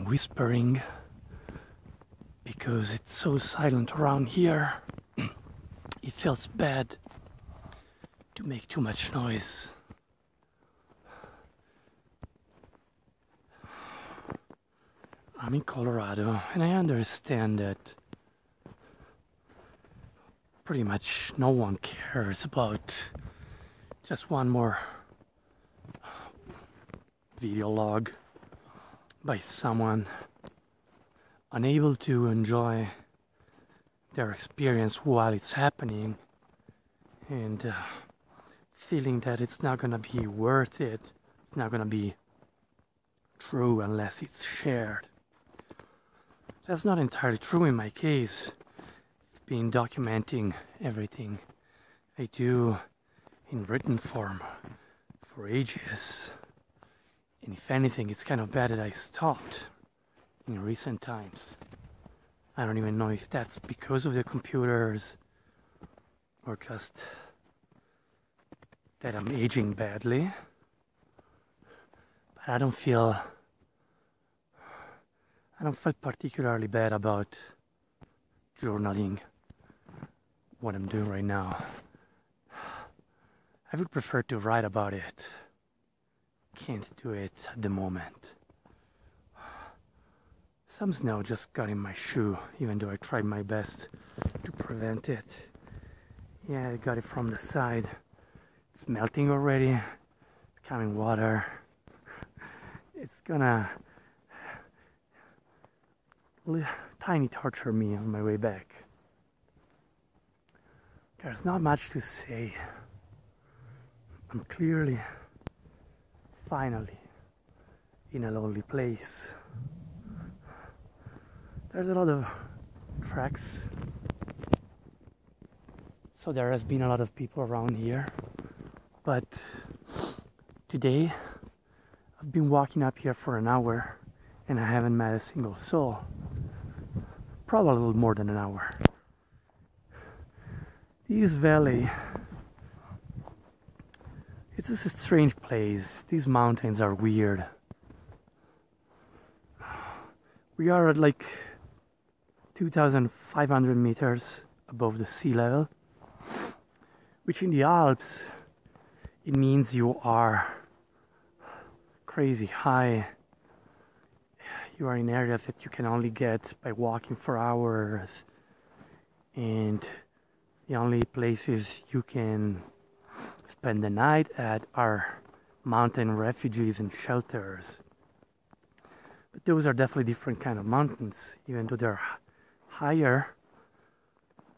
whispering because it's so silent around here. It feels bad to make too much noise. I'm in Colorado, and I understand that pretty much no one cares about just one more video log by someone unable to enjoy their experience while it's happening, and feeling that it's not gonna be worth it, it's not gonna be true unless it's shared. That's not entirely true in my case. I've been documenting everything I do in written form for ages. And if anything, it's kind of bad that I stopped in recent times. I don't even know if that's because of the computers or just that I'm aging badly. But I don't feel particularly bad about journaling what I'm doing right now. I would prefer to write about it. Can't do it at the moment. Some snow just got in my shoe, even though I tried my best to prevent it. Yeah, I got it from the side. It's melting already, becoming water. It's gonna tiny torture me on my way back. There's not much to say. I'm clearly, finally, in a lonely place. There's a lot of tracks, so there has been a lot of people around here, but today I've been walking up here for an hour and I haven't met a single soul. Probably a little more than an hour. This valley, it's just a strange place. These mountains are weird. We are at like 2,500 meters above the sea level, which in the Alps, it means you are crazy high. You are in areas that you can only get by walking for hours, and the only places you can spend the night at are mountain refuges and shelters. But those are definitely different kind of mountains, even though they're higher.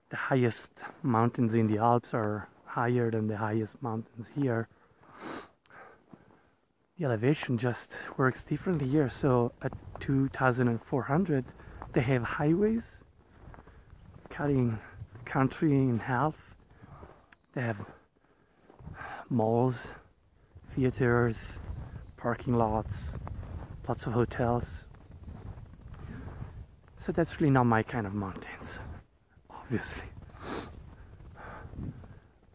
The highest mountains in the Alps are higher than the highest mountains here. The elevation just works differently here. So at 2,400, they have highways cutting the country in half. They have malls, theaters, parking lots, lots of hotels. So that's really not my kind of mountains, obviously.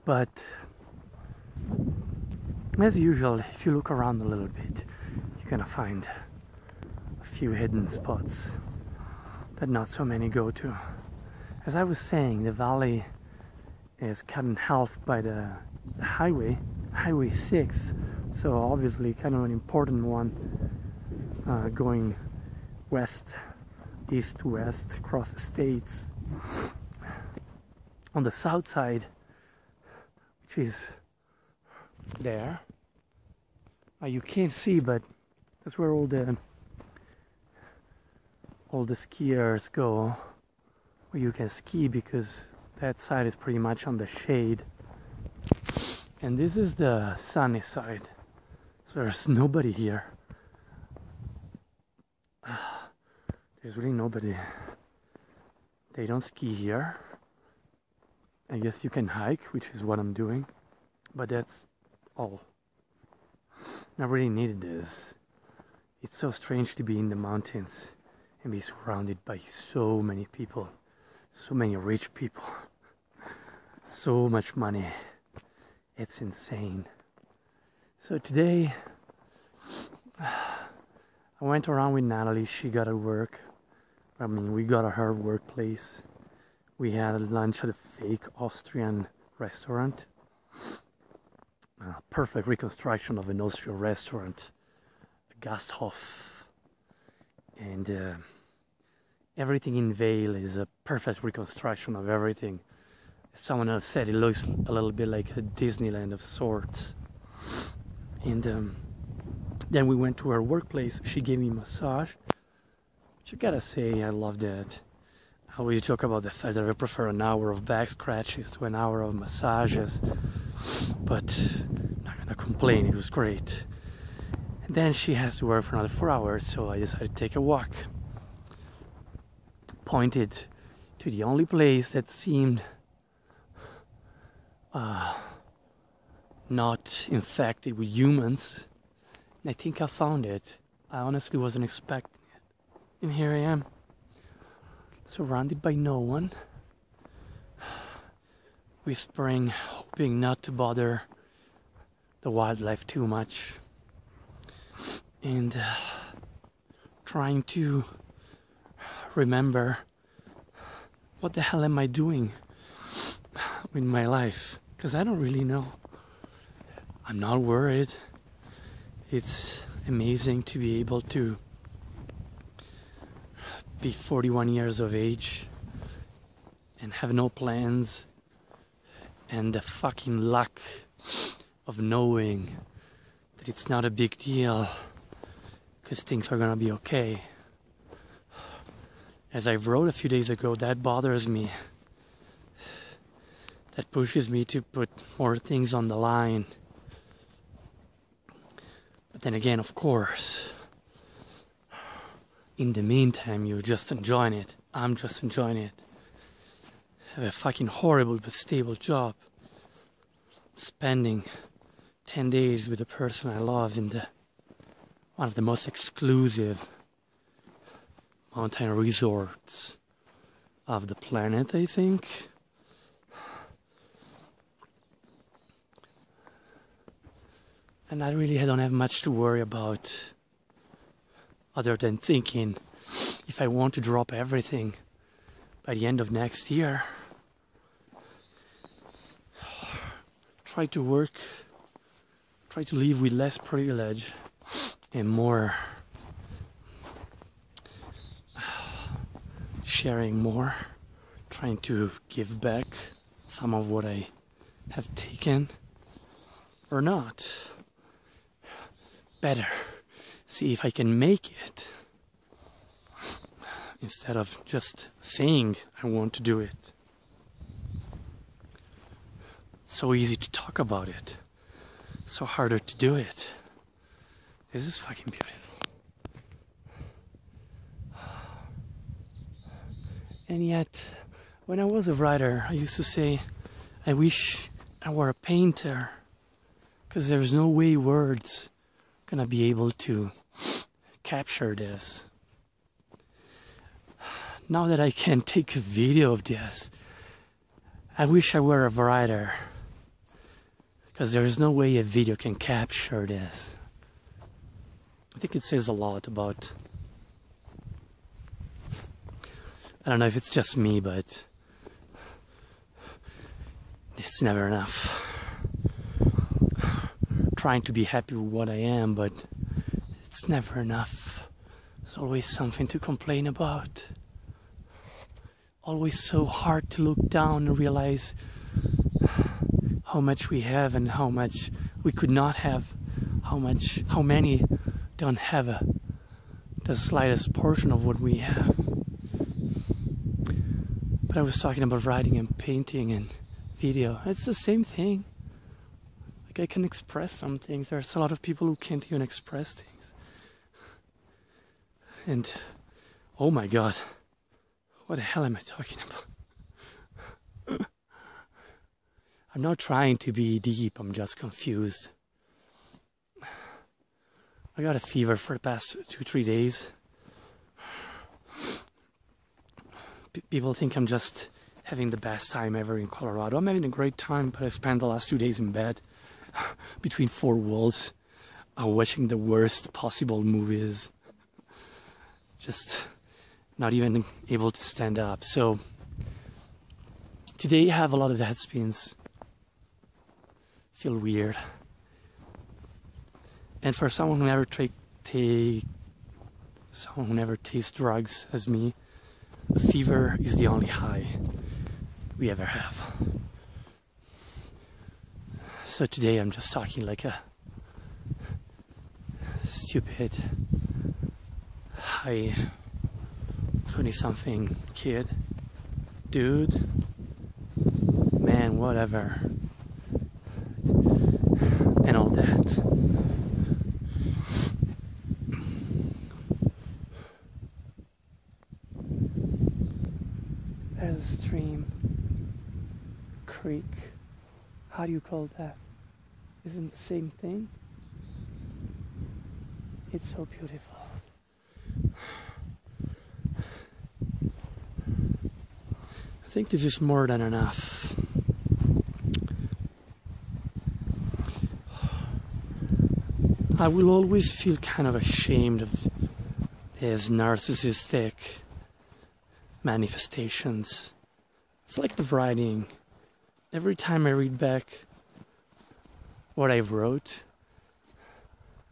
But as usual, if you look around a little bit, you're gonna find a few hidden spots that not so many go to. As I was saying, the valley is cut in half by the highway, Highway 6, so obviously kind of an important one, going east to west across the states. On the south side, which is there, you can't see, but that's where all the skiers go, where you can ski, because that side is pretty much on the shade, and this is the sunny side, so there's nobody here. There's really nobody. They don't ski here. I guess you can hike, which is what I'm doing, but that's all. I really needed this. It's so strange to be in the mountains and be surrounded by so many people, so many rich people, so much money. It's insane. So today I I went around with Natalie. She got to work. I mean, we got at her workplace. We had lunch at a fake Austrian restaurant. Perfect reconstruction of an Austrian restaurant, a Gasthof. And everything in Vail is a perfect reconstruction of everything. Someone else said it looks a little bit like a Disneyland of sorts. And then we went to her workplace. She gave me a massage, which I gotta say, I love that. I always joke about the fact that I prefer an hour of back scratches to an hour of massages, but I'm not gonna complain, it was great. And then she has to work for another 4 hours, so I decided to take a walk. Pointed to the only place that seemed not infected with humans. And I think I found it. I honestly wasn't expecting it. And here I am, surrounded by no one, whispering, hoping not to bother the wildlife too much, and trying to remember what the hell am I doing with my life, because I don't really know. I'm not worried. It's amazing to be able to be 41 years of age and have no plans, and the fucking luck of knowing that it's not a big deal because things are gonna be okay. As I wrote a few days ago, that bothers me. That pushes me to put more things on the line. But then again, of course, in the meantime, you're just enjoying it. I'm just enjoying it. I have a fucking horrible but stable job. Spending 10 days with the person I love in one of the most exclusive mountain resorts of the planet, I think. And I really don't have much to worry about, other than thinking, if I want to drop everything by the end of next year, try to work, try to live with less privilege and more sharing more, trying to give back some of what I have taken, or not. Better see if I can make it, instead of just saying I want to do it. So easy to talk about it, so harder to do it. This is fucking beautiful. And yet, when I was a writer, I used to say, I wish I were a painter, because there's no way words gonna be able to capture this. Now that I can take a video of this, I wish I were a writer, because there is no way a video can capture this. I think it says a lot about, I don't know if it's just me, but it's never enough. Trying to be happy with what I am, but it's never enough. There's always something to complain about. Always so hard to look down and realize how much we have and how much we could not have. How many don't have the slightest portion of what we have. But I was talking about writing and painting and video. It's the same thing. Like, I can express some things. There's a lot of people who can't even express things. And, oh my God, what the hell am I talking about? I'm not trying to be deep, I'm just confused. I got a fever for the past 2-3 days. People think I'm just having the best time ever in Colorado. I'm having a great time, but I spent the last 2 days in bed between 4 walls, watching the worst possible movies. just not even able to stand up. So today I have a lot of head spins. Feel weird. And for someone who never takes drugs as me, a fever is the only high we ever have. So today I'm just talking like a stupid high 20-something kid, dude, man, whatever, and all that. There's a stream, creek, how do you call that? Isn't the same thing? It's so beautiful. I think this is more than enough. I will always feel kind of ashamed of these narcissistic manifestations. It's like the writing. Every time I read back what I wrote,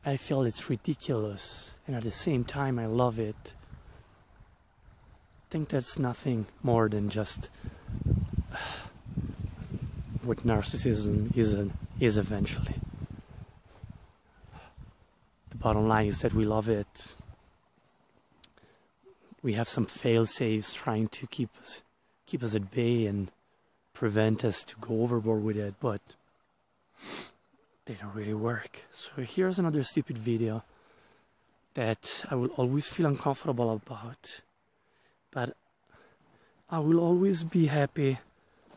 I feel it's ridiculous, and at the same time I love it. I think that's nothing more than just what narcissism is eventually. The bottom line is that we love it. We have some fail-safes trying to keep us at bay and prevent us to go overboard with it, but they don't really work. So here's another stupid video that I will always feel uncomfortable about, but I will always be happy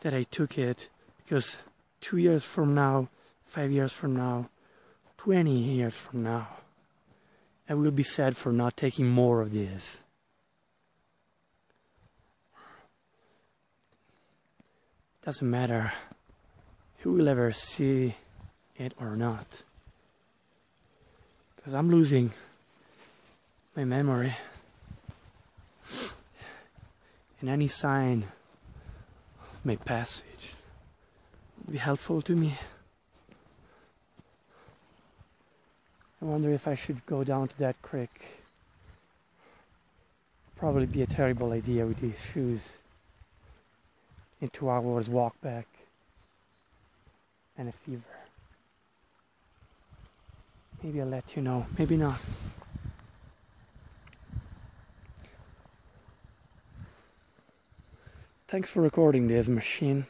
that I took it, because 2 years from now, 5 years from now, 20 years from now, I will be sad for not taking more of this. Doesn't matter who will ever see it or not, because I'm losing my memory, and any sign of my passage would be helpful to me. I wonder if I should go down to that creek. Probably be a terrible idea with these shoes. In 2 hours walk back and a fever. Maybe I'll let you know, maybe not. Thanks for recording this, machine.